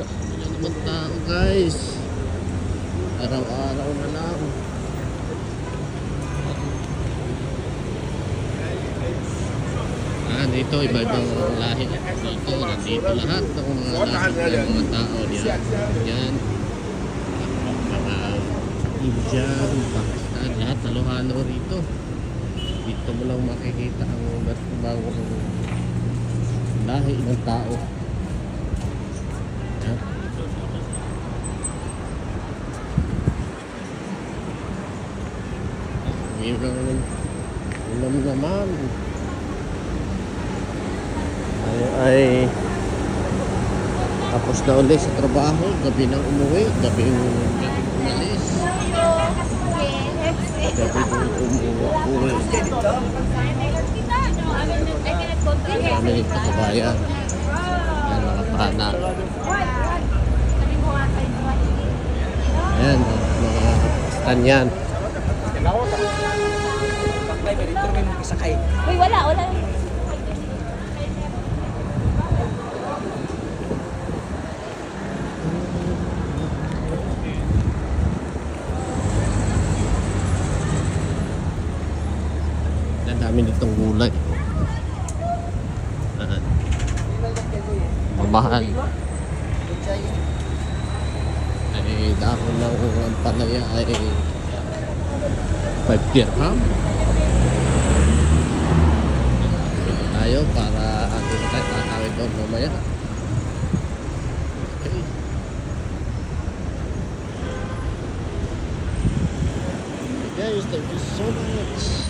Wala naman tao guys. Araw-araw na lang. Dito iba-ibang lahi. Dito, nandito lahat ng mga lahi ng mga tao niya. Yan. Mga Indian, Pakistan, lahat halo-halo rito. Dito mo lang makikita ang bagong lahi ng tao. Yan. Ulam naman. Ay tapos na ulit sa trabaho, gabi nang umuwi, gabi umalis, gabi umuwi. Kami nito kabayan, yan mga pana. Ayan, mga stan yan. Uy, wala. Ang dami nitong gulay. Mamahal. Ay dahon ng palaya ay 5 dirham. Dito tayo para ating tatawid doon mamaya. Okay. Guys, thank you so much.